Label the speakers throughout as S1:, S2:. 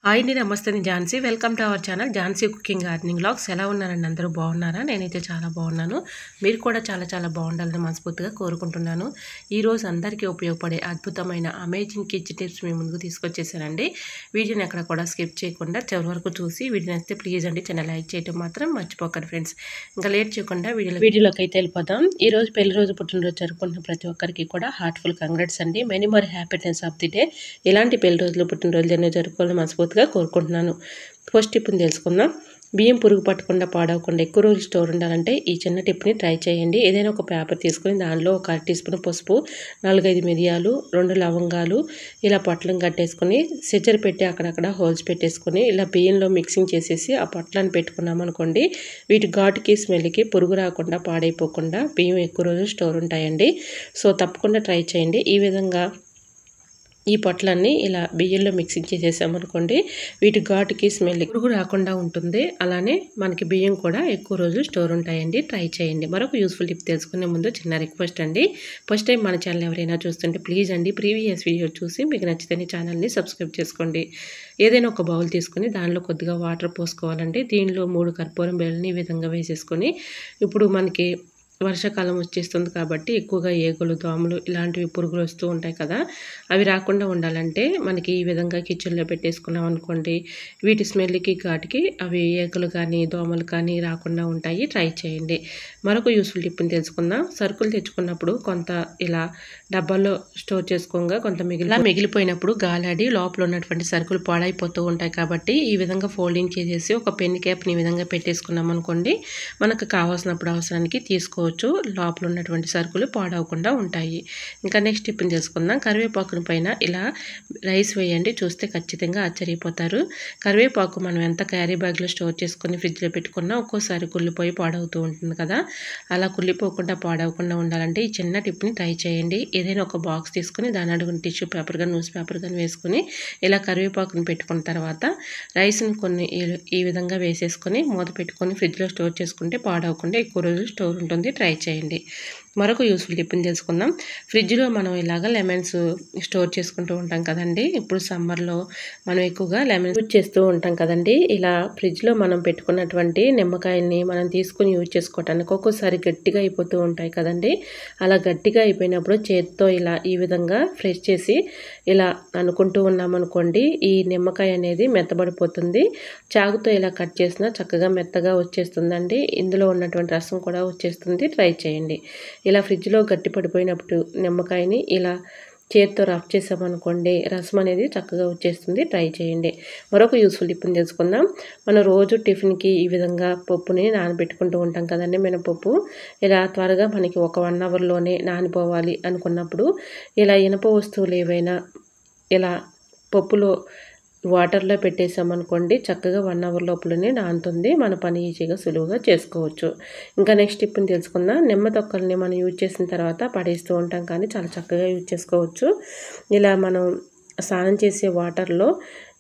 S1: Hi అండి, నమస్తే. నేను Jhansi. Welcome to our channel Jhansi cooking gardening vlogs. ఎలా ఉన్నారండి? అందరూ బాగున్నారా? నేనైతే చాలా బాగున్నాను. మీరు కూడా చాలా చాలా బాగుండాలని మనస్ఫూర్తిగా కోరుకుంటున్నాను. ఈరోజు అందరికీ ఉపయోగపడే అద్భుతమైన అమేజింగ్ కిచెన్ టిప్స్ మీ ముందుకు తీసుకొచ్చేసానండి. వీడియోని ఎక్కడ కూడా స్కిప్ చేయకుండా చివరి వరకు చూసి వీడియోని అయితే ప్లీజ్ అండి చిన్న లైక్ చేయడం మాత్రం మర్చిపోకండి ఫ్రెండ్స్. ఇంకా లేట్ చేయకుండా వీడియోలోకి అయితే వెళ్ళిపోదాం. ఈరోజు పెళ్లి రోజు పుట్టినరోజు జరుపుకుంటున్న ప్రతి ఒక్కరికి కూడా హార్ట్ఫుల్ కంగ్రాట్స్ అండి. Many more happiness of the day. ఇలాంటి పెళ్లి రోజులు పుట్టినరోజులు ఎన్నో జరుపుకోవాలని మనస్ఫూర్తిగా కోరుకుంటున్నాను. ఫస్ట్ టిప్ని తెలుసుకుందాం. బియ్యం పురుగు పట్టకుండా పాడవకుండా ఎక్కువ రోజులు స్టోర్ ఉండాలంటే ఈ చిన్న టిప్ని ట్రై చేయండి. ఏదైనా ఒక పేపర్ తీసుకుని దానిలో ఒక 1 టీ స్పూన్ పసుపు, 4-5 మిరియాలు, 2 లవంగాలు ఇలా పొట్లం కట్టేసుకొని సిజర్ పెట్టి అక్కడక్కడ హోల్స్ పెట్టేసుకొని ఇలా బియ్యంలో మిక్సింగ్ చేసేసి ఆ పొట్లాన్ని పెట్టుకున్నాం అనుకోండి, వీటి ఘాటుకి స్మెల్కి పురుగు రాకుండా పాడైపోకుండా బియ్యం ఎక్కువ రోజులు స్టోర్ ఉంటాయండి. సో తప్పకుండా ట్రై చేయండి. ఈ విధంగా ఈ పొట్లన్నీ ఇలా బియ్యంలో మిక్సింగ్ చేసేసామనుకోండి, వీటి ఘాటుకి స్మెల్ పురుగు రాకుండా ఉంటుంది. అలానే మనకి బియ్యం కూడా ఎక్కువ రోజులు స్టోర్ ఉంటాయండి. ట్రై చేయండి. మరొక యూస్ఫుల్ టిప్ తెలుసుకునే ముందు చిన్న రిక్వెస్ట్ అండి. ఫస్ట్ టైం మన ఛానల్ ఎవరైనా చూస్తుంటే ప్లీజ్ అండి ప్రీవియస్ వీడియో చూసి మీకు నచ్చితే ఛానల్ని సబ్స్క్రైబ్ చేసుకోండి. ఏదైనా ఒక బౌల్ తీసుకొని దానిలో కొద్దిగా వాటర్ పోసుకోవాలండి. దీనిలో 3 కర్పూరం బిళ్ళని ఈ విధంగా వేసేసుకొని, ఇప్పుడు మనకి వర్షాకాలం వచ్చేస్తుంది కాబట్టి ఎక్కువగా ఏగులు, దోమలు ఇలాంటివి పురుగులు వస్తూ ఉంటాయి కదా, అవి రాకుండా ఉండాలంటే మనకి ఈ విధంగా కిచెన్లో పెట్టేసుకున్నాం అనుకోండి, వీటి స్మెల్కి ఘాటుకి అవి ఏగులు కానీ దోమలు కానీ రాకుండా ఉంటాయి. ట్రై చేయండి. మరొక యూస్ఫుల్ టిప్ని తెలుసుకుందాం. సరుకులు తెచ్చుకున్నప్పుడు కొంత ఇలా డబ్బాల్లో స్టోర్ చేసుకోగా కొంత మిగిలిపోయినప్పుడు గాలాడి లోపల ఉన్నటువంటి సరుకులు పాడైపోతూ ఉంటాయి కాబట్టి ఈ విధంగా ఫోల్డింగ్ చేసేసి ఒక పెన్ క్యాప్ని ఈ విధంగా పెట్టేసుకున్నాం అనుకోండి, మనకు కావాల్సినప్పుడు అవసరానికి తీసుకోవచ్చు. లోపల ఉన్నటువంటి సరుకులు పాడవకుండా ఉంటాయి. ఇంకా నెక్స్ట్ టిప్ని తెలుసుకుందాం. కరివేపాకుని పైన ఇలా రైస్ వేయండి. చూస్తే ఖచ్చితంగా ఆశ్చర్యపోతారు. కరివేపాకు మనం ఎంత క్యారీ బ్యాగ్లో స్టోర్ చేసుకొని ఫ్రిడ్జ్లో పెట్టుకున్నా ఒక్కోసారి కుళ్ళిపోయి పాడవుతూ ఉంటుంది కదా, అలా కుళ్ళిపోకుండా పాడవకుండా ఉండాలంటే ఈ చిన్న టిప్ని ట్రై చేయండి. ఏదైనా ఒక బాక్స్ తీసుకుని దాని అడుగున టిష్యూ పేపర్ కానీ న్యూస్ పేపర్ కానీ వేసుకుని ఇలా కరివేపాకుని పెట్టుకున్న తర్వాత రైస్ని కొన్ని ఈ విధంగా వేసేసుకొని మూత పెట్టుకొని ఫ్రిడ్జ్లో స్టోర్ చేసుకుంటే పాడవకుండా ఎక్కువ రోజులు స్టోర్ ఉంటుంది. ట్రై చేయండి. మరొక యూస్ఫుల్ టిప్ని తెలుసుకుందాం. ఫ్రిడ్జ్లో మనం ఇలాగ లెమన్స్ స్టోర్ చేసుకుంటూ ఉంటాం కదండి. ఇప్పుడు సమ్మర్లో మనం ఎక్కువగా లెమన్స్ యూజ్ చేస్తూ ఉంటాం కదండి. ఇలా ఫ్రిడ్జ్లో మనం పెట్టుకున్నటువంటి నిమ్మకాయల్ని మనం తీసుకుని యూజ్ చేసుకోవటానికి ఒక్కోసారి గట్టిగా అయిపోతూ ఉంటాయి కదండి. అలా గట్టిగా అయిపోయినప్పుడు చేతితో ఇలా ఈ విధంగా ఫ్రెష్ చేసి ఇలా అనుకుంటూ ఉన్నామనుకోండి, ఈ నిమ్మకాయ అనేది మెత్తబడిపోతుంది. చాకుతో ఇలా కట్ చేసినా చక్కగా మెత్తగా వచ్చేస్తుందండి. ఇందులో ఉన్నటువంటి రసం కూడా వచ్చేస్తుంది. ట్రై చేయండి. ఇలా ఫ్రిడ్జ్లో గట్టి పడిపోయినప్పుడు నిమ్మకాయని ఇలా చేతితో రఫ్ చేసామనుకోండి, రసం అనేది చక్కగా వచ్చేస్తుంది. ట్రై చేయండి. మరొక యూస్ఫుల్ టిప్ని తెలుసుకుందాం. మనం రోజు టిఫిన్కి ఈ విధంగా పప్పుని నానబెట్టుకుంటూ ఉంటాం కదండి, మినపప్పు. ఇలా త్వరగా మనకి ఒక 1 అవర్లోనే నానిపోవాలి అనుకున్నప్పుడు ఇలా ఇనప వస్తువులు ఏవైనా ఇలా పప్పులో వాటర్లో పెట్టేసామనుకోండి, చక్కగా 1 అవర్ లోపలనే నానుతుంది. మన పని ఈజీగా సులువుగా చేసుకోవచ్చు. ఇంకా నెక్స్ట్ టిప్ని తెలుసుకుందాం. నిమ్మ తొక్కల్ని మనం యూజ్ చేసిన తర్వాత పడేస్తూ ఉంటాం కానీ చాలా చక్కగా యూజ్ చేసుకోవచ్చు. ఇలా మనం స్నానం చేసే వాటర్లో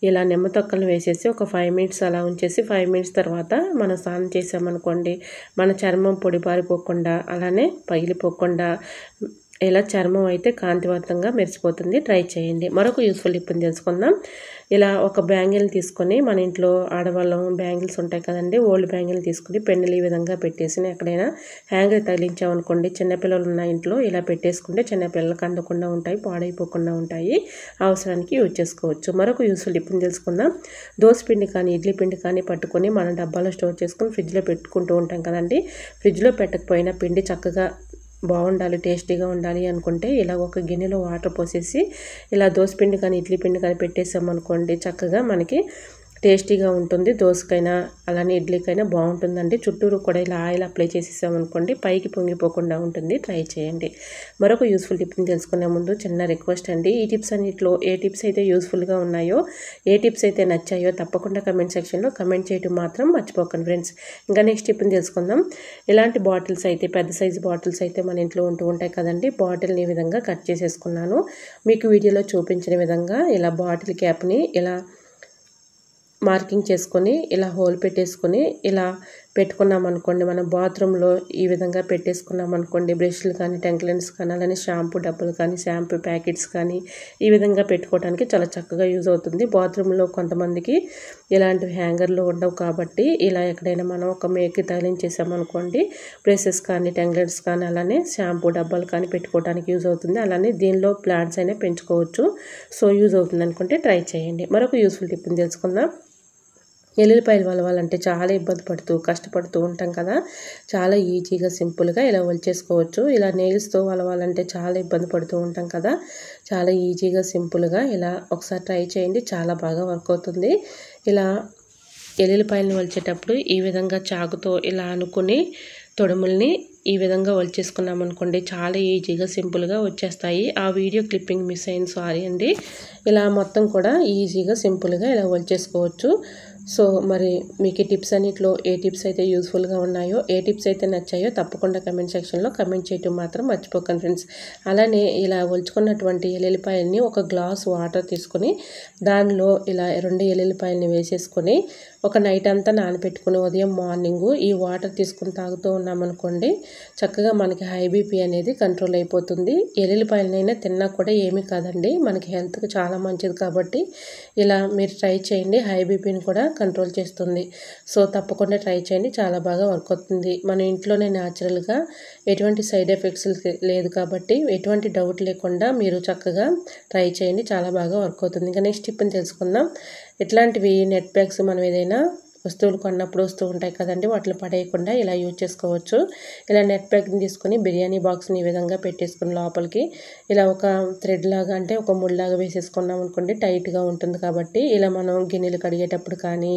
S1: ఇలా నిమ్మ తొక్కలను వేసేసి ఒక 5 మినిట్స్ అలా ఉంచేసి 5 మినిట్స్ తర్వాత మనం స్నానం చేసామనుకోండి, మన చర్మం పొడిబారిపోకుండా అలానే పగిలిపోకుండా ఇలా చర్మం అయితే కాంతివంతంగా మెరిసిపోతుంది. ట్రై చేయండి. మరొక యూస్ఫుల్ టిప్ని తెలుసుకుందాం. ఇలా ఒక బ్యాంగిల్ని తీసుకొని, మన ఇంట్లో ఆడవాళ్ళం బ్యాంగిల్స్ ఉంటాయి కదండి, ఓల్డ్ బ్యాంగిల్ని తీసుకుని పెన్నులు ఈ విధంగా పెట్టేసి ఎక్కడైనా హ్యాంగర్ తగిలించామనుకోండి, చిన్నపిల్లలు ఉన్న ఇంట్లో ఇలా పెట్టేసుకుంటే చిన్నపిల్లలకు అందకుండా ఉంటాయి, పాడైపోకుండా ఉంటాయి. అవసరానికి యూజ్ చేసుకోవచ్చు. మరొక యూస్ఫుల్ టిప్ని తెలుసుకుందాం. దోసపిండి కానీ ఇడ్లీ పిండి కానీ పట్టుకొని మనం డబ్బాలో స్టోర్ చేసుకొని ఫ్రిడ్జ్లో పెట్టుకుంటూ ఉంటాం కదండి. ఫ్రిడ్జ్లో పెట్టకపోయినా పిండి చక్కగా బాగుండాలి, టేస్టీగా ఉండాలి అనుకుంటే ఇలా ఒక గిన్నెలో వాటర్ పోసేసి ఇలా దోసపిండి కానీ ఇడ్లీ పిండి కానీ పెట్టేసామనుకోండి, చక్కగా మనకి టేస్టీగా ఉంటుంది. దోసకైనా అలానే ఇడ్లీకైనా బాగుంటుందండి. చుట్టూరు కూడా ఇలా ఆయిల్ అప్లై చేసేసామనుకోండి, పైకి పొంగిపోకుండా ఉంటుంది. ట్రై చేయండి. మరొక యూస్ఫుల్ టిప్ని తెలుసుకునే ముందు చిన్న రిక్వెస్ట్ అండి. ఈ టిప్స్ అన్నింటిలో ఏ టిప్స్ అయితే యూస్ఫుల్గా ఉన్నాయో, ఏ టిప్స్ అయితే నచ్చాయో తప్పకుండా కమెంట్ సెక్షన్లో కమెంట్ చేయడం మాత్రం మర్చిపోకండి ఫ్రెండ్స్. ఇంకా నెక్స్ట్ టిప్ని తెలుసుకుందాం. ఇలాంటి బాటిల్స్ అయితే పెద్ద సైజు బాటిల్స్ అయితే మన ఇంట్లో ఉంటూ ఉంటాయి కదండి. బాటిల్ని ఈ విధంగా కట్ చేసేసుకున్నాను. మీకు వీడియోలో చూపించిన విధంగా ఇలా బాటిల్ క్యాప్ని ఇలా మార్కింగ్ చేసుకొని ఇలా హోల్ పెట్టేసుకొని ఇలా పెట్టుకున్నామనుకోండి, మనం బాత్రూంలో ఈ విధంగా పెట్టేసుకున్నామనుకోండి, బ్రష్లు కానీ, టంగ్ క్లీనర్స్ కానీ, అలానే షాంపూ డబ్బాలు కానీ, షాంపూ ప్యాకెట్స్ కానీ ఈ విధంగా పెట్టుకోవడానికి చాలా చక్కగా యూజ్ అవుతుంది. బాత్రూంలో కొంతమందికి ఇలాంటివి హ్యాంగర్లు ఉండవు కాబట్టి ఇలా ఎక్కడైనా మనం ఒక మేకి తగిలించేసామనుకోండి, బ్రషెస్ కానీ, టంగ్ క్లీనర్స్ కానీ, అలానే షాంపూ డబ్బాలు కానీ పెట్టుకోవడానికి యూజ్ అవుతుంది. అలానే దీనిలో ప్లాంట్స్ అయినా పెంచుకోవచ్చు. సో యూజ్ అవుతుంది అనుకుంటే ట్రై చేయండి. మరొక యూస్ఫుల్ టిప్ని తెలుసుకుందాం. ఎల్లుల్లిపాయలు వలవాలంటే చాలా ఇబ్బంది పడుతూ కష్టపడుతూ ఉంటాం కదా, చాలా ఈజీగా సింపుల్గా ఇలా వలిచేసుకోవచ్చు. ఇలా నెయిల్స్తో వలవాలంటే చాలా ఇబ్బంది పడుతూ ఉంటాం కదా, చాలా ఈజీగా సింపుల్గా ఇలా ఒకసారి ట్రై చేయండి, చాలా బాగా వర్క్ అవుతుంది. ఇలా ఎల్లుల్లిపాయలను వలిచేటప్పుడు ఈ విధంగా చాకుతో ఇలా అనుకుని తొడుముల్ని ఈ విధంగా వలిచేసుకున్నామనుకోండి, చాలా ఈజీగా సింపుల్గా వచ్చేస్తాయి. ఆ వీడియో క్లిప్పింగ్ మిస్ అయింది, సారీ అండి. ఇలా మొత్తం కూడా ఈజీగా సింపుల్గా ఇలా వలిచేసుకోవచ్చు. సో మరి మీకు ఈ టిప్స్ అన్నిట్లో ఏ టిప్స్ అయితే యూస్ఫుల్గా ఉన్నాయో, ఏ టిప్స్ అయితే నచ్చాయో తప్పకుండా కమెంట్ సెక్షన్లో కమెంట్ చేయటం మాత్రం మర్చిపోకండి ఫ్రెండ్స్. అలానే ఇలా ఒలుచుకున్నటువంటి ఎల్లుల్లిపాయలని ఒక గ్లాస్ వాటర్ తీసుకొని దానిలో ఇలా 2 ఎల్లుల్లిపాయలని వేసేసుకొని ఒక నైట్ అంతా నానబెట్టుకుని ఉదయం మార్నింగు ఈ వాటర్ తీసుకుని తాగుతూ ఉన్నామనుకోండి, చక్కగా మనకి హై బీపీ అనేది కంట్రోల్ అయిపోతుంది. ఎల్లుల్లిపాయలనైనా తిన్నా కూడా ఏమీ కాదండి, మనకి హెల్త్కి చాలా మంచిది కాబట్టి ఇలా మీరు ట్రై చేయండి. హై బీపీని కూడా కంట్రోల్ చేస్తుంది. సో తప్పకుండా ట్రై చేయండి, చాలా బాగా వర్క్ అవుతుంది. మన ఇంట్లోనే న్యాచురల్గా ఎటువంటి సైడ్ ఎఫెక్ట్స్ లేదు కాబట్టి ఎటువంటి డౌట్ లేకుండా మీరు చక్కగా ట్రై చేయండి, చాలా బాగా వర్క్ అవుతుంది. ఇంకా నెక్స్ట్ టిప్ని తెలుసుకుందాం. ఇట్లాంటివి నెట్ ప్యాక్స్ మనం ఏదైనా వస్తువులు కొన్నప్పుడు వస్తూ ఉంటాయి కదండి, వాటిని పడేయకుండా ఇలా యూజ్ చేసుకోవచ్చు. ఇలా నెట్ ప్యాక్ని తీసుకొని బిర్యానీ బాక్స్ని ఈ విధంగా పెట్టేసుకుని లోపలికి ఇలా ఒక థ్రెడ్ లాగా అంటే ఒక ముళ్ళలాగా వేసేసుకున్నాం అనుకోండి, టైట్గా ఉంటుంది కాబట్టి ఇలా మనం గిన్నెలు కడిగేటప్పుడు కానీ,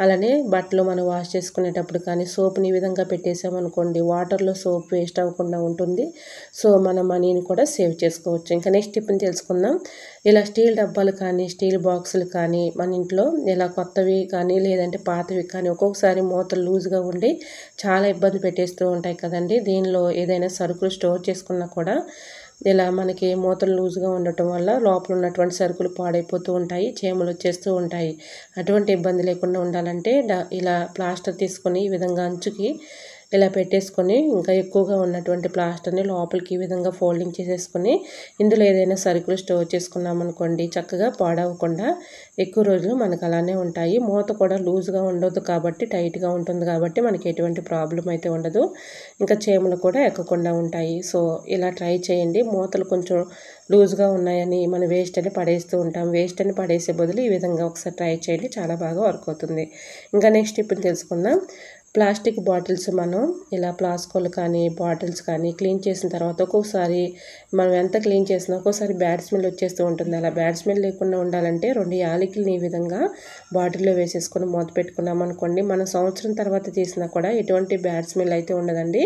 S1: అలానే బట్టలు మనం వాష్ చేసుకునేటప్పుడు కానీ సోప్ని ఈ విధంగా పెట్టేసామనుకోండి, వాటర్లో సోప్ వేస్ట్ అవ్వకుండా ఉంటుంది. సో మన మనీని కూడా సేవ్ చేసుకోవచ్చు. ఇంకా నెక్స్ట్ టిప్ని తెలుసుకుందాం. ఇలా స్టీల్ డబ్బాలు కానీ, స్టీల్ బాక్సులు కానీ మన ఇంట్లో ఇలా కొత్తవి కానీ లేదంటే పాతవి కానీ ఒక్కొక్కసారి మూతలు లూజ్గా ఉండి చాలా ఇబ్బంది పెట్టేస్తూ ఉంటాయి కదండి. దీనిలో ఏదైనా సరుకులు స్టోర్ చేసుకున్నా కూడా ఇలా మనకి మూతలు లూజ్గా ఉండటం వల్ల లోపల ఉన్నటువంటి సరుకులు పాడైపోతూ ఉంటాయి, చీమలు వచ్చేస్తూ ఉంటాయి. అటువంటి ఇబ్బంది లేకుండా ఉండాలంటే ఇలా ప్లాస్టర్ తీసుకొని ఈ విధంగా అంచుకి ఇలా పెట్టేసుకొని ఇంకా ఎక్కువగా ఉన్నటువంటి ప్లాస్టర్ని లోపలికి ఈ విధంగా ఫోల్డింగ్ చేసేసుకొని ఇందులో ఏదైనా సరుకులు స్టోర్ చేసుకున్నామనుకోండి, చక్కగా పాడవకుండా ఎక్కువ రోజులు మనకు అలానే ఉంటాయి. మూత కూడా లూజ్గా ఉండదు కాబట్టి, టైట్గా ఉంటుంది కాబట్టి మనకి ఎటువంటి ప్రాబ్లం అయితే ఉండదు. ఇంకా చీమలు కూడా ఎక్కకుండా ఉంటాయి. సో ఇలా ట్రై చేయండి. మూతలు కొంచెం లూజ్గా ఉన్నాయని మనం వేస్ట్ అని పడేస్తూ ఉంటాం. వేస్ట్ అని పడేసే బదులు ఈ విధంగా ఒకసారి ట్రై చేయండి, చాలా బాగా వర్క్ అవుతుంది. ఇంకా నెక్స్ట్ ఇప్పుడు తెలుసుకుందాం. ప్లాస్టిక్ బాటిల్స్ మనం ఇలా ప్లాస్కోలు కానీ బాటిల్స్ కానీ క్లీన్ చేసిన తర్వాత ఒక్కొక్కసారి మనం ఎంత క్లీన్ చేసినా ఒక్కోసారి బ్యాడ్ స్మెల్ వచ్చేస్తూ ఉంటుంది. అలా బ్యాడ్ స్మెల్ లేకుండా ఉండాలంటే 2 యాలకులని ఈ విధంగా బాటిల్లో వేసేసుకొని మూత పెట్టుకున్నాం అనుకోండి, మనం సంవత్సరం తర్వాత తీసినా కూడా ఎటువంటి బ్యాడ్ స్మెల్ అయితే ఉండదండి,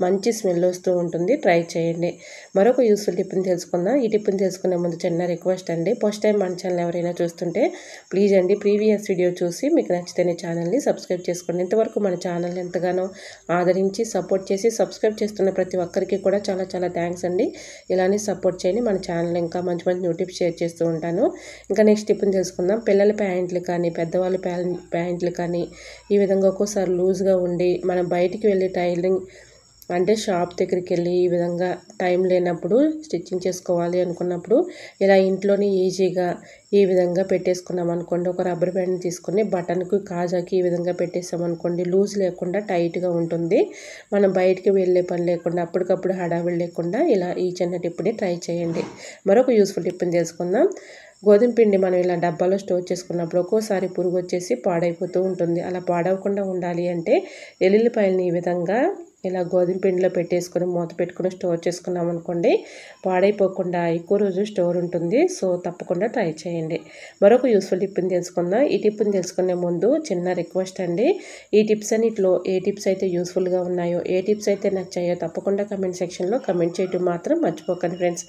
S1: మంచి స్మెల్ వస్తూ ఉంటుంది. ట్రై చేయండి. మరొక యూస్ఫుల్ టిప్ని తెలుసుకుందాం. ఈ టిప్ని తెలుసుకునే ముందు చిన్న రిక్వెస్ట్ అండి, ఫస్ట్ టైం మన ఛానల్ ఎవరైనా చూస్తుంటే ప్లీజ్ అండి ప్రీవియస్ వీడియో చూసి మీకు నచ్చితేనే ఛానల్ని సబ్స్క్రైబ్ చేసుకోండి. ఇంతవరకు మన ఛానల్ ఎంతగానో ఆదరించి సపోర్ట్ చేసి సబ్స్క్రైబ్ చేస్తున్న ప్రతి ఒక్కరికి కూడా చాలా చాలా థ్యాంక్స్ అండి. ఇలానే సపోర్ట్ చేయండి. మన ఛానల్ ఇంకా మంచి మంచి న్యూ టిప్స్ షేర్ చేస్తూ ఉంటాను. ఇంకా నెక్స్ట్ టిప్ని తెలుసుకుందాం. పిల్లల ప్యాంట్లు కానీ పెద్దవాళ్ళ ప్యాంట్లు కానీ ఈ విధంగా ఒక్కోసారి లూజ్గా ఉండి మనం బయటికి వెళ్ళి టైలరింగ్ అంటే షాప్ దగ్గరికి వెళ్ళి ఈ విధంగా టైం లేనప్పుడు స్టిచ్చింగ్ చేసుకోవాలి అనుకున్నప్పుడు ఇలా ఇంట్లోనే ఈజీగా ఈ విధంగా పెట్టేసుకున్నాం అనుకోండి, ఒక రబ్బర్ బ్యాండ్ని తీసుకొని బటన్కి కాజాకి ఈ విధంగా పెట్టేసామనుకోండి, లూజ్ లేకుండా టైట్గా ఉంటుంది. మనం బయటికి వెళ్ళే పని లేకుండా అప్పటికప్పుడు హడావిడి లేకుండా ఇలా ఈ చిన్న టిప్ని ట్రై చేయండి. మరొక యూస్ఫుల్ టిప్ని తెలుసుకుందాం. గోధుమ పిండి మనం ఇలా డబ్బాలో స్టోర్ చేసుకున్నప్పుడు ఒక్కోసారి పురుగు వచ్చేసి పాడైపోతూ ఉంటుంది. అలా పాడవకుండా ఉండాలి అంటే ఎల్లుల్లిపాయలని ఈ విధంగా ఇలా గోధుమ పిండిలో పెట్టేసుకొని మూత పెట్టుకొని స్టోర్ చేసుకున్నాం అనుకోండి, పాడైపోకుండా ఎక్కువ రోజు స్టోర్ ఉంటుంది. సో తప్పకుండా ట్రై చేయండి. మరొక యూస్ఫుల్ టిప్ని తెలుసుకుందాం. ఈ టిప్ని తెలుసుకునే ముందు చిన్న రిక్వెస్ట్ అండి, ఈ టిప్స్ అన్నిట్లో ఏ టిప్స్ అయితే యూస్ఫుల్గా ఉన్నాయో, ఏ టిప్స్ అయితే నచ్చాయో తప్పకుండా కమెంట్ సెక్షన్లో కమెంట్ చేయడం మాత్రం మర్చిపోకండి ఫ్రెండ్స్.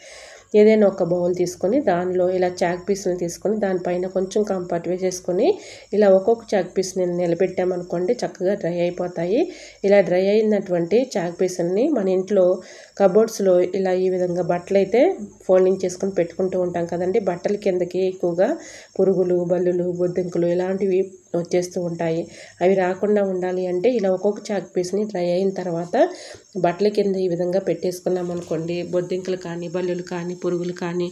S1: ఏదైనా ఒక బౌల్ తీసుకొని దానిలో ఇలా చాక్ పీస్ని తీసుకొని దానిపైన కొంచెం కంఫర్ట్ వేసేసుకొని ఇలా ఒక్కొక్క చాక్ పీస్ని నిలబెట్టామనుకోండి, చక్కగా డ్రై అయిపోతాయి. ఇలా డ్రై అయినటువంటి చాక్ పీస్ని మన ఇంట్లో కబోర్డ్స్లో ఇలా ఈ విధంగా బట్టలు అయితే ఫోల్డింగ్ చేసుకొని పెట్టుకుంటూ ఉంటాం కదండి. బట్టల కిందకి ఎక్కువగా పురుగులు, బల్లులు, బొద్దింకలు ఇలాంటివి వచ్చేస్తూ ఉంటాయి. అవి రాకుండా ఉండాలి అంటే ఇలా ఒక్కొక్క చాక్ పీస్ని డ్రై అయిన తర్వాత బట్టల కింద ఈ విధంగా పెట్టేసుకున్నాం అనుకోండి, బొద్దింకలు కానీ, బల్లులు కానీ, పురుగులు కానీ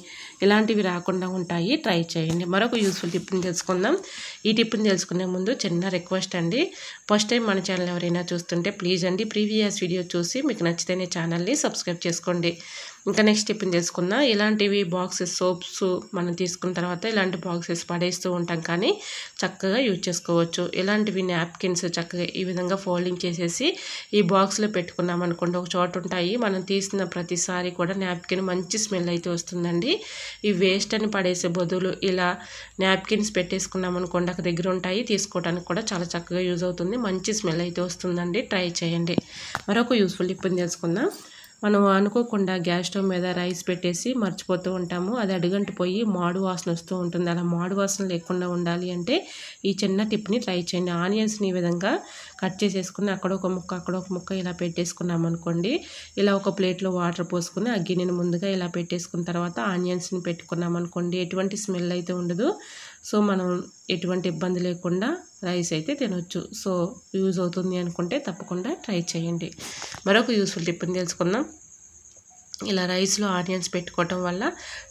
S1: ఇలాంటివి రాకుండా ఉంటాయి. ట్రై చేయండి. మరొక యూస్ఫుల్ టిప్ని తెలుసుకుందాం. ఈ టిప్ని తెలుసుకునే ముందు చిన్న రిక్వెస్ట్ అండి. ఫస్ట్ టైం మన ఛానల్ ఎవరైనా చూస్తుంటే ప్లీజ్ అండి ప్రీవియస్ వీడియో చూసి మీకు నచ్చితేనే ఛానల్ని సబ్స్క్రైబ్ చేసుకోండి. ఇంకా నెక్స్ట్ టిప్ని తెలుసుకుందాం. ఇలాంటివి బాక్సెస్ సోప్స్ మనం తీసుకున్న తర్వాత ఇలాంటి బాక్సెస్ పడేస్తూ ఉంటాం, కానీ చక్కగా యూజ్ చేసుకోవచ్చు. ఇలాంటివి నాప్కిన్స్ చక్కగా ఈ విధంగా ఫోల్డింగ్ చేసేసి ఈ బాక్స్లో పెట్టుకున్నాం అనుకోండి, ఒక చోట ఉంటాయి. మనం తీసిన ప్రతిసారి కూడా నాప్కిన్ మంచి స్మెల్ అయితే వస్తుందండి. ఈ వేస్ట్ అని పడేసే బదులు ఇలా నాప్కిన్స్ పెట్టేసుకున్నాం అనుకోండి, ఒక దగ్గర ఉంటాయి, తీసుకోవడానికి కూడా చాలా చక్కగా యూజ్ అవుతుంది. మంచి స్మెల్ అయితే వస్తుందండి. ట్రై చేయండి. మరొక యూస్ఫుల్ టిప్ని తెలుసుకుందాం. మనం అనుకోకుండా గ్యాస్ స్టవ్ మీద రైస్ పెట్టేసి మర్చిపోతూ ఉంటాము. అది అడుగంటిపోయి మాడు వాసన వస్తూ ఉంటుంది. అలా మాడు వాసన లేకుండా ఉండాలి అంటే ఈ చిన్న టిప్ని ట్రై చేయండి. ఆనియన్స్ని ఈ విధంగా కట్ చేసేసుకుని అక్కడ ఒక ముక్క ఇలా పెట్టేసుకున్నాం అనుకోండి. ఇలా ఒక ప్లేట్లో వాటర్ పోసుకుని ఆ గిన్నెని ముందుగా ఇలా పెట్టేసుకున్న తర్వాత ఆనియన్స్ని పెట్టుకున్నాం అనుకోండి, ఎటువంటి స్మెల్ అయితే ఉండదు. సో మనం ఎటువంటి ఇబ్బంది లేకుండా రైస్ అయితే తినొచ్చు. సో యూజ్ అవుతుంది అనుకుంటే తప్పకుండా ట్రై చేయండి. మరొక యూస్ఫుల్ టిప్ని తెలుసుకుందాం. ఇలా రైస్లో ఆనియన్స్ పెట్టుకోవటం వల్ల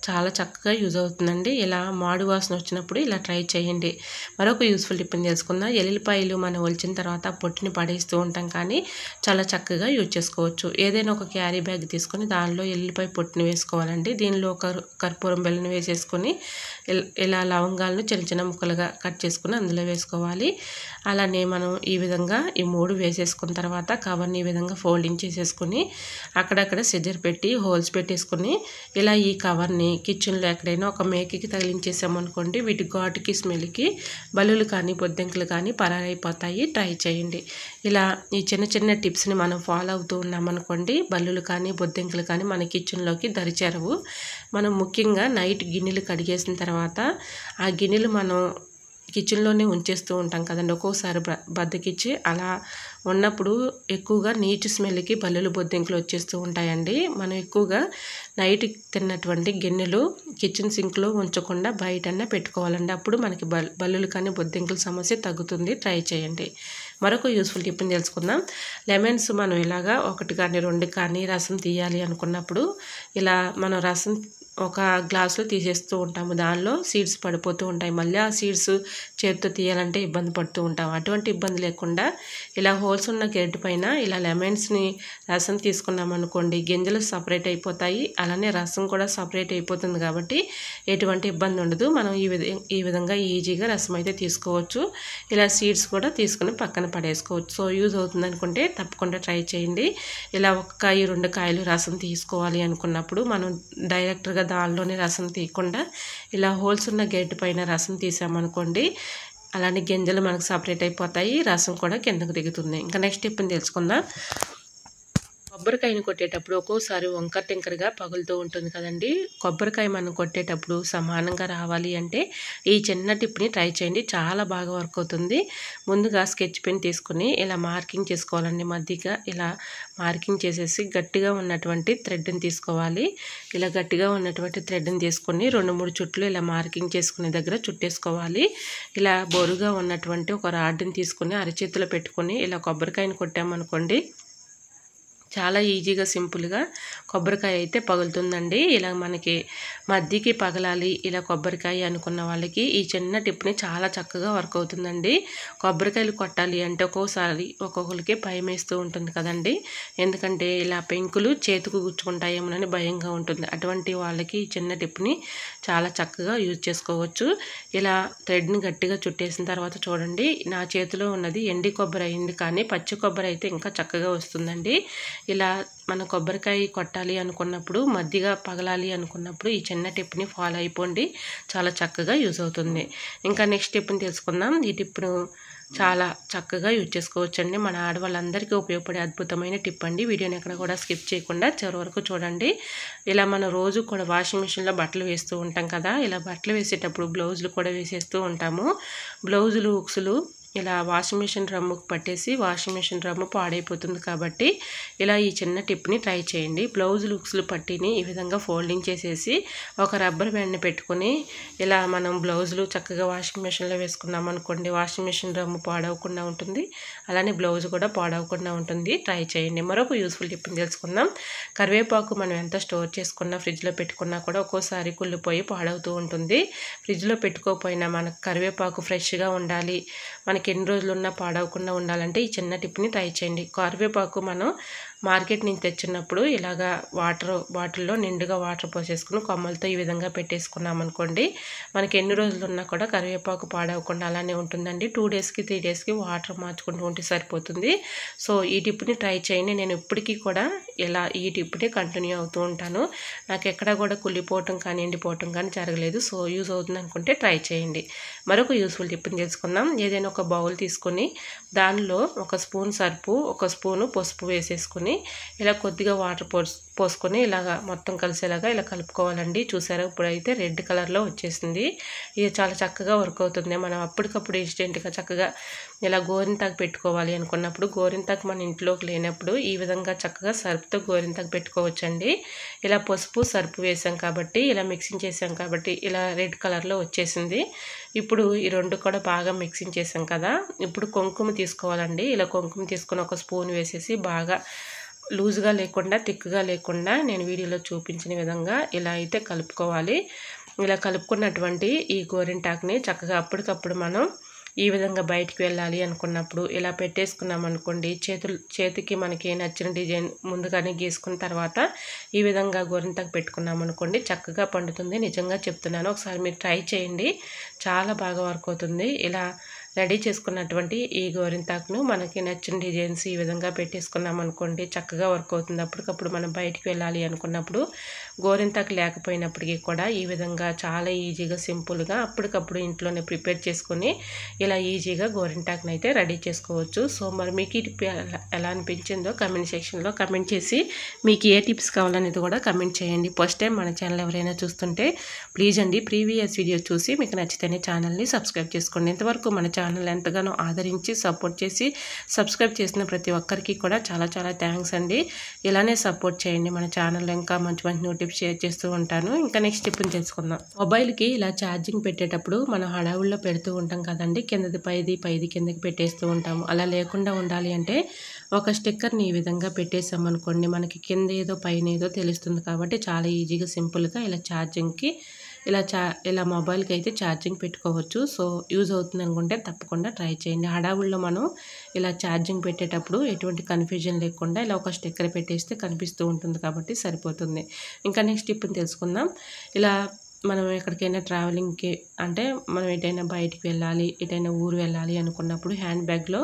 S1: చాలా చక్కగా యూజ్ అవుతుందండి. ఇలా మాడు వాసన వచ్చినప్పుడు ఇలా ట్రై చేయండి. మరొక యూస్ఫుల్ టిప్ని తెలుసుకుందాం. ఎల్లిపాయలు మనం ఒలిచిన తర్వాత పొట్టుని పడేస్తూ ఉంటాం, కానీ చాలా చక్కగా యూజ్ చేసుకోవచ్చు. ఏదైనా ఒక క్యారీ బ్యాగ్ తీసుకొని దానిలో ఎల్లిపాయ పొట్టుని వేసుకోవాలండి. దీనిలో కర్పూరం బెల్లని వేసేసుకొని ఇలా లవంగాలను చిన్న చిన్న ముక్కలుగా కట్ చేసుకుని అందులో వేసుకోవాలి. అలానే మనం ఈ విధంగా ఈ 3 వేసేసుకున్న తర్వాత కవర్ని ఈ విధంగా ఫోల్డింగ్ చేసేసుకుని అక్కడక్కడ సిజర్ పెట్టి హోల్స్ పెట్టేసుకుని ఇలా ఈ కవర్ని కిచెన్లో ఎక్కడైనా ఒక మేకకి తగిలించేసామనుకోండి, వీటి ఘాటుకి స్మెల్కి బల్లులు కానీ బొద్దింకలు కానీ పరారైపోతాయి. ట్రై చేయండి. ఇలా ఈ చిన్న చిన్న టిప్స్ని మనం ఫాలో అవుతూ ఉన్నామనుకోండి, బల్లులు కానీ బొద్దింకలు కానీ మన కిచెన్లోకి దరిచేరవు. మనం ముఖ్యంగా నైట్ గిన్నెలు కడిగేసిన తర్వాత ఆ గిన్నెలు మనం కిచెన్లోనే ఉంచేస్తూ ఉంటాం కదండి. ఒక్కోసారి బద్దకిచ్చి అలా ఉన్నప్పుడు ఎక్కువగా నీచు స్మెల్కి బల్లులు బొద్దింకలు వచ్చేస్తూ ఉంటాయండి. మనం ఎక్కువగా నైట్ తిన్నటువంటి గిన్నెలు కిచెన్ సింక్లో ఉంచకుండా బయటన్నా పెట్టుకోవాలండి. అప్పుడు మనకి బల్లులు కానీ బొద్దింకల సమస్య తగ్గుతుంది. ట్రై చేయండి. మరొక యూస్ఫుల్ టిప్ని తెలుసుకుందాం. లెమన్స్ మనం ఇలాగా 1 కానీ 2 కానీ రసం తీయాలి అనుకున్నప్పుడు ఇలా మనం రసం ఒక గ్లాసులో తీసేస్తూ ఉంటాము. దానిలో సీడ్స్ పడిపోతూ ఉంటాయి. మళ్ళీ ఆ సీడ్స్ చేతితో తీయాలంటే ఇబ్బంది పడుతూ ఉంటాం. అటువంటి ఇబ్బంది లేకుండా ఇలా హోల్స్ ఉన్న గెడ్డ పైన ఇలా లెమన్స్ని రసం తీసుకున్నాం అనుకోండి, గింజలు సపరేట్ అయిపోతాయి. అలానే రసం కూడా సపరేట్ అయిపోతుంది కాబట్టి ఎటువంటి ఇబ్బంది ఉండదు. మనం ఈ విధంగా ఈజీగా రసం అయితే తీసుకోవచ్చు. ఇలా సీడ్స్ కూడా తీసుకుని పక్కన పడేసుకోవచ్చు. సో యూజ్ అవుతుంది అనుకుంటే తప్పకుండా ట్రై చేయండి. ఇలా 1 కాయ 2 కాయలు రసం తీసుకోవాలి అనుకున్నప్పుడు మనం డైరెక్ట్గా దానిలోనే రసం తీయకుండా ఇలా హోల్స్ ఉన్న గెడ్డ పైన రసం తీసామనుకోండి, అలానే గింజలు మనకు సపరేట్ అయిపోతాయి, రసం కూడా కిందకు దిగుతుంది. ఇంకా నెక్స్ట్ టిప్ని తెలుసుకుందాం. కొబ్బరికాయని కొట్టేటప్పుడు ఒక్కోసారి వంకర టింకరగా పగులుతూ ఉంటుంది కదండి. కొబ్బరికాయ మనం కొట్టేటప్పుడు సమానంగా రావాలి అంటే ఈ చిన్న టిప్ని ట్రై చేయండి. చాలా బాగా వర్క్ అవుతుంది. ముందుగా స్కెచ్ పెన్ తీసుకుని ఇలా మార్కింగ్ చేసుకోవాలండి. మధ్యగా ఇలా మార్కింగ్ చేసేసి గట్టిగా ఉన్నటువంటి థ్రెడ్ని తీసుకోవాలి. ఇలా గట్టిగా ఉన్నటువంటి థ్రెడ్ని తీసుకొని 2-3 చుట్లు ఇలా మార్కింగ్ చేసుకునే దగ్గర చుట్టేసుకోవాలి. ఇలా బొరుగా ఉన్నటువంటి ఒక రాడ్ని తీసుకుని అరచేతిలో పెట్టుకొని ఇలా కొబ్బరికాయని కొట్టామనుకోండి, చాలా ఈజీగా సింపుల్గా కొబ్బరికాయ అయితే పగులుతుందండి. ఇలా మనకి మధ్యకి పగలాలి ఇలా కొబ్బరికాయ అనుకున్న వాళ్ళకి ఈ చిన్న టిప్ని చాలా చక్కగా వర్క్ అవుతుందండి. కొబ్బరికాయలు కొట్టాలి అంటే ఒక్కోసారి ఒక్కొక్కరికి భయం వేస్తూ ఉంటుంది కదండి. ఎందుకంటే ఇలా పెంకులు చేతికి గుచ్చుకుంటాయేమోనని భయంగా ఉంటుంది. అటువంటి వాళ్ళకి ఈ చిన్న టిప్ని చాలా చక్కగా యూజ్ చేసుకోవచ్చు. ఇలా థ్రెడ్ని గట్టిగా చుట్టేసిన తర్వాత చూడండి, నా చేతిలో ఉన్నది ఎండి కొబ్బరి అయింది, కానీ పచ్చి కొబ్బరి అయితే ఇంకా చక్కగా వస్తుందండి. ఇలా మన కొబ్బరికాయ కొట్టాలి అనుకున్నప్పుడు, మధ్యగా పగలాలి అనుకున్నప్పుడు ఈ చిన్న టిప్ని ఫాలో అయిపోండి. చాలా చక్కగా యూజ్ అవుతుంది. ఇంకా నెక్స్ట్ టిప్ని తెలుసుకుందాం. ఈ టిప్ను చాలా చక్కగా యూజ్ చేసుకోవచ్చండి. మన ఆడవాళ్ళందరికీ ఉపయోగపడే అద్భుతమైన టిప్ అండి. వీడియోని ఎక్కడ కూడా స్కిప్ చేయకుండా చివరి వరకు చూడండి. ఇలా మనం రోజు కూడా వాషింగ్ మిషన్లో బట్టలు వేస్తూ ఉంటాం కదా. ఇలా బట్టలు వేసేటప్పుడు బ్లౌజులు కూడా వేసేస్తూ ఉంటాము. బ్లౌజులు ఉక్సులు ఇలా వాషింగ్ మెషిన్ డ్రమ్ముకు పట్టేసి వాషింగ్ మెషిన్ డ్రమ్ము పాడైపోతుంది కాబట్టి ఇలా ఈ చిన్న టిప్ని ట్రై చేయండి. బ్లౌజ్ లూక్స్లు పట్టిని ఈ విధంగా ఫోల్డింగ్ చేసేసి ఒక రబ్బర్ బ్యాండ్ని పెట్టుకొని ఇలా మనం బ్లౌజులు చక్కగా వాషింగ్ మెషిన్లో వేసుకున్నాం అనుకోండి, వాషింగ్ మెషిన్ డ్రమ్ము పాడవకుండా ఉంటుంది, అలానే బ్లౌజ్ కూడా పాడవకుండా ఉంటుంది. ట్రై చేయండి. మరొక యూస్ఫుల్ టిప్ని తెలుసుకుందాం. కరివేపాకు మనం ఎంత స్టోర్ చేసుకున్నా ఫ్రిడ్జ్లో పెట్టుకున్నా కూడా ఒక్కోసారి కుళ్ళిపోయి పాడవుతూ ఉంటుంది. ఫ్రిడ్జ్లో పెట్టుకోకపోయినా మనకు కరివేపాకు ఫ్రెష్గా ఉండాలి, మనకి ఎన్ని రోజులు ఉన్నా పాడవకుండా ఉండాలంటే ఈ చిన్న టిప్ని ట్రై చేయండి. కరివేపాకు మనం మార్కెట్ నుంచి తెచ్చినప్పుడు ఇలాగా బాటిల్లో నిండుగా వాటర్ పోసేసుకుని కొమ్మలతో ఈ విధంగా పెట్టేసుకున్నాం అనుకోండి, మనకి ఎన్ని రోజులు ఉన్నా కూడా కరివేపాకు పాడవకుండా అలానే ఉంటుందండి. 2 డేస్కి 3 డేస్కి వాటర్ మార్చుకుంటూ ఉంటే సరిపోతుంది. సో ఈ టిప్ని ట్రై చేయండి. నేను ఇప్పటికీ కూడా ఇలా ఈ టిప్ని కంటిన్యూ అవుతూ ఉంటాను. నాకు ఎక్కడా కూడా కుళ్ళిపోవటం కానీ ఎండిపోవటం కానీ జరగలేదు. సో యూజ్ అవుతుంది అనుకుంటే ట్రై చేయండి. మరొక యూస్ఫుల్ టిప్ని తెలుసుకుందాం. ఏదైనా ఒక బౌల్ తీసుకొని దానిలో 1 స్పూన్ సర్పు, 1 స్పూను పసుపు వేసేసుకుని ఇలా కొద్దిగా వాటర్ పోసుకొని ఇలాగా మొత్తం కలిసేలాగా ఇలా కలుపుకోవాలండి. చూసారా, ఇప్పుడైతే రెడ్ కలర్లో వచ్చేసింది. ఇది చాలా చక్కగా వర్క్ అవుతుంది. మనం అప్పటికప్పుడు ఇన్స్టెంట్గా చక్కగా ఇలా గోరింతాకు పెట్టుకోవాలి అనుకున్నప్పుడు, గోరింతాకు మన ఇంట్లోకి లేనప్పుడు ఈ విధంగా చక్కగా సర్పుతో గోరింతాకు పెట్టుకోవచ్చండి. ఇలా పసుపు సర్పు వేసాం కాబట్టి, ఇలా మిక్సింగ్ చేసాం కాబట్టి ఇలా రెడ్ కలర్లో వచ్చేసింది. ఇప్పుడు ఈ రెండు కూడా బాగా మిక్సింగ్ చేసాం కదా, ఇప్పుడు కుంకుమ తీసుకోవాలండి. ఇలా కుంకుమ తీసుకొని 1 స్పూన్ వేసేసి బాగా లూజ్గా లేకుండా థిక్గా లేకుండా నేను వీడియోలో చూపించిన విధంగా ఇలా అయితే కలుపుకోవాలి. ఇలా కలుపుకున్నటువంటి ఈ గోరింటాకుని చక్కగా అప్పటికప్పుడు మనం ఈ విధంగా బయటికి వెళ్ళాలి అనుకున్నప్పుడు ఇలా పెట్టేసుకున్నాం అనుకోండి, చేతికి మనకి నచ్చిన డిజైన్ ముందుగానే గీసుకున్న తర్వాత ఈ విధంగా గోరింటాకు పెట్టుకున్నాం అనుకోండి, చక్కగా పండుతుంది. నిజంగా చెప్తున్నాను, ఒకసారి మీరు ట్రై చేయండి, చాలా బాగా వర్క్ అవుతుంది. ఇలా రెడీ చేసుకున్నటువంటి ఈ గోరింతాకును మనకి నచ్చిన డిజైన్స్ ఈ విధంగా పెట్టేసుకున్నాం అనుకోండి, చక్కగా వర్క్ అవుతుంది. అప్పటికప్పుడు మనం బయటికి వెళ్ళాలి అనుకున్నప్పుడు గోరింతాకు లేకపోయినప్పటికీ కూడా ఈ విధంగా చాలా ఈజీగా సింపుల్గా అప్పటికప్పుడు ఇంట్లోనే ప్రిపేర్ చేసుకొని ఇలా ఈజీగా గోరింటాకుని అయితే రెడీ చేసుకోవచ్చు. సో మరి మీకు ఈ టిప్ ఎలా అనిపించిందో కమెంట్ సెక్షన్లో కమెంట్ చేసి మీకు ఏ టిప్స్ కావాలనేది కూడా కమెంట్ చేయండి. ఫస్ట్ టైం మన ఛానల్ ఎవరైనా చూస్తుంటే ప్లీజ్ అండి ప్రీవియస్ వీడియో చూసి మీకు నచ్చితేనే ఛానల్ని సబ్స్క్రైబ్ చేసుకోండి. ఇంతవరకు మన ఛానల్ ఎంతగానో ఆదరించి సపోర్ట్ చేసి సబ్స్క్రైబ్ చేసిన ప్రతి ఒక్కరికి కూడా చాలా చాలా థ్యాంక్స్ అండి. ఇలానే సపోర్ట్ చేయండి. మన ఛానల్లో ఇంకా మంచి మంచి న్యూ టిప్స్ షేర్ చేస్తూ ఉంటాను. ఇంకా నెక్స్ట్ టిప్ని తెలుసుకుందాం. మొబైల్కి ఇలా ఛార్జింగ్ పెట్టేటప్పుడు మనం హడావుల్లో పెడుతూ ఉంటాం కదండి, కిందది పైది కిందకి పెట్టేస్తూ ఉంటాము. అలా లేకుండా ఉండాలి అంటే ఒక స్టిక్కర్ని ఈ విధంగా పెట్టేసామనుకోండి, మనకి కింద ఏదో పైన ఏదో తెలుస్తుంది. కాబట్టి చాలా ఈజీగా సింపుల్గా ఇలా ఛార్జింగ్కి ఇలా మొబైల్కి అయితే ఛార్జింగ్ పెట్టుకోవచ్చు. సో యూజ్ అవుతుంది అనుకుంటే తప్పకుండా ట్రై చేయండి. హడావుల్లో మనం ఇలా ఛార్జింగ్ పెట్టేటప్పుడు ఎటువంటి కన్ఫ్యూజన్ లేకుండా ఇలా ఒక స్టిక్కర్ పెట్టేస్తే కనిపిస్తూ ఉంటుంది కాబట్టి సరిపోతుంది. ఇంకా నెక్స్ట్ టిప్ని తెలుసుకుందాం. ఇలా మనం ఎక్కడికైనా ట్రావెలింగ్కి అంటే మనం ఎటైనా బయటికి వెళ్ళాలి, ఎటైనా ఊరు వెళ్ళాలి అనుకున్నప్పుడు హ్యాండ్ బ్యాగ్లో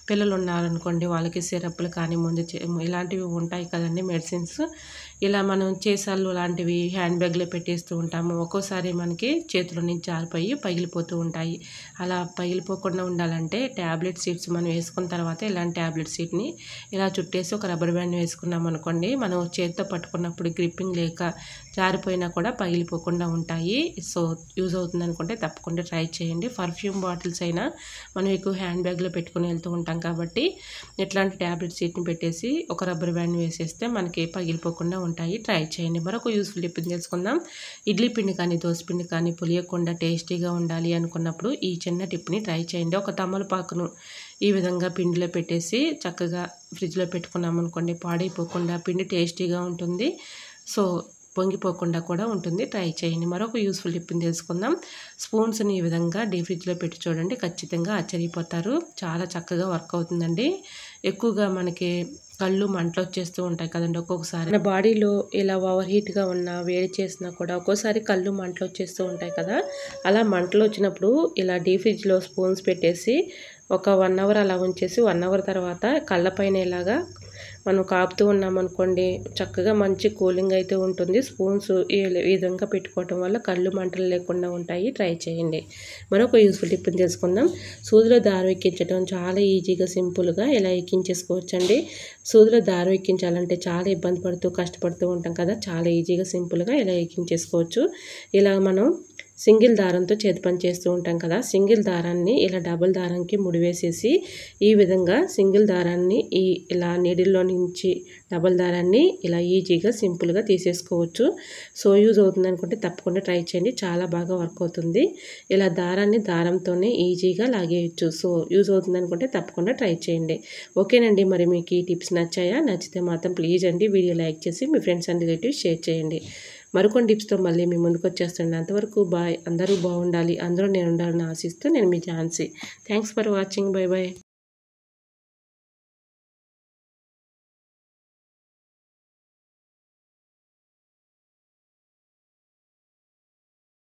S1: పిల్లలు ఉన్నారనుకోండి, వాళ్ళకి సిరప్లు కానీ ఇలాంటివి ఉంటాయి కదండి, మెడిసిన్స్. ఇలా మనం చేసాలు లాంటివి హ్యాండ్ బ్యాగ్లో పెట్టేస్తూ ఉంటాము. ఒక్కోసారి మనకి చేతుల నుంచి జారిపోయి పగిలిపోతూ ఉంటాయి. అలా పగిలిపోకుండా ఉండాలంటే ట్యాబ్లెట్ సీట్స్ మనం వేసుకున్న తర్వాత ఇలాంటి ట్యాబ్లెట్ సీట్ని ఇలా చుట్టేసి ఒక రబ్బర్ బ్యాండ్ వేసుకున్నాం అనుకోండి, మనం చేతితో పట్టుకున్నప్పుడు గ్రిప్పింగ్ లేక జారిపోయినా కూడా పగిలిపోకుండా ఉంటాయి. సో యూజ్ అవుతుంది అనుకుంటే తప్పకుండా ట్రై చేయండి. పర్ఫ్యూమ్ బాటిల్స్ అయినా మనం ఎక్కువ హ్యాండ్ బ్యాగ్లో పెట్టుకుని వెళ్తూ ఉంటాం కాబట్టి ఇట్లాంటి ట్యాబ్లెట్ సీట్ని పెట్టేసి ఒక రబ్బర్ బ్యాండ్ వేసేస్తే మనకి పగిలిపోకుండా ఉంటాయి. ట్రై చేయండి. మరొక యూస్ఫుల్ టిప్ని తెలుసుకుందాం. ఇడ్లీ పిండి కానీ దోశ పిండి కానీ పులియకుండా టేస్టీగా ఉండాలి అనుకున్నప్పుడు ఈ చిన్న టిప్ని ట్రై చేయండి. ఒక తమలపాకును ఈ విధంగా పిండిలో పెట్టేసి చక్కగా ఫ్రిడ్జ్లో పెట్టుకున్నాం అనుకోండి, పాడైపోకుండా పిండి టేస్టీగా ఉంటుంది. సో పొంగిపోకుండా కూడా ఉంటుంది. ట్రై చేయండి. మరొక యూస్ఫుల్ టిప్ని తెలుసుకుందాం. స్పూన్స్ని ఈ విధంగా డీప్ ఫ్రిడ్జ్లో పెట్టి చూడండి, ఖచ్చితంగా ఆశ్చర్యపోతారు. చాలా చక్కగా వర్క్ అవుతుందండి. ఎక్కువగా మనకి కళ్ళు మంటలు వచ్చేస్తూ ఉంటాయి కదండి ఒక్కొక్కసారి, మన బాడీలో ఇలా ఓవర్ హీట్గా ఉన్నా వేడి చేసినా కూడా ఒక్కోసారి కళ్ళు మంటలు వచ్చేస్తూ ఉంటాయి కదా. అలా మంటలు వచ్చినప్పుడు ఇలా డీప్ ఫ్రిడ్జ్లో స్పూన్స్ పెట్టేసి ఒక 1 అవర్ అలా ఉంచేసి 1 అవర్ తర్వాత కళ్ళపైన ఇలాగా మనం కాపుతూ ఉన్నామనుకోండి, చక్కగా మంచి కూలింగ్ అయితే ఉంటుంది. స్పూన్స్ ఈ విధంగా పెట్టుకోవటం వల్ల కళ్ళు మంటలు లేకుండా ఉంటాయి. ట్రై చేయండి. మరొక యూస్ఫుల్ టిప్ని తెలుసుకుందాం. సూదిలో దారం ఎక్కించడం చాలా ఈజీగా సింపుల్గా ఇలా ఎక్కించేసుకోవచ్చండి. సూదిలో దారం ఎక్కించాలంటే చాలా ఇబ్బంది పడుతూ కష్టపడుతూ ఉంటాం కదా, చాలా ఈజీగా సింపుల్గా ఇలా ఎక్కించేసుకోవచ్చు. ఇలా మనం సింగిల్ దారంతో చేతి పని చేస్తూ ఉంటాం కదా, సింగిల్ దారాన్ని ఇలా డబుల్ దారానికి ముడివేసేసి ఈ విధంగా సింగిల్ దారాన్ని ఇలా నీడిల్లో నుంచి డబుల్ దారాన్ని ఇలా ఈజీగా సింపుల్గా తీసేసుకోవచ్చు. సో యూజ్ అవుతుంది అనుకుంటే తప్పకుండా ట్రై చేయండి, చాలా బాగా వర్క్ అవుతుంది. ఇలా దారాన్ని దారంతోనే ఈజీగా లాగేయచ్చు. సో యూజ్ అవుతుంది అనుకుంటే తప్పకుండా ట్రై చేయండి. ఓకేనండి, మరి మీకు ఈ టిప్స్ నచ్చాయా? నచ్చితే మాత్రం ప్లీజ్ అండి వీడియో లైక్ చేసి మీ ఫ్రెండ్స్ అండ్ రిలేటివ్స్ షేర్ చేయండి. మరికొన్ని టిప్స్తో మళ్ళీ మీ ముందుకు వచ్చేస్తాను. అంతవరకు బాయ్. అందరూ బాగుండాలి, అందరూ నేను ఉండాలని ఆశిస్తూ నేను మీ Jhansi. Thanks for watching. Bye bye.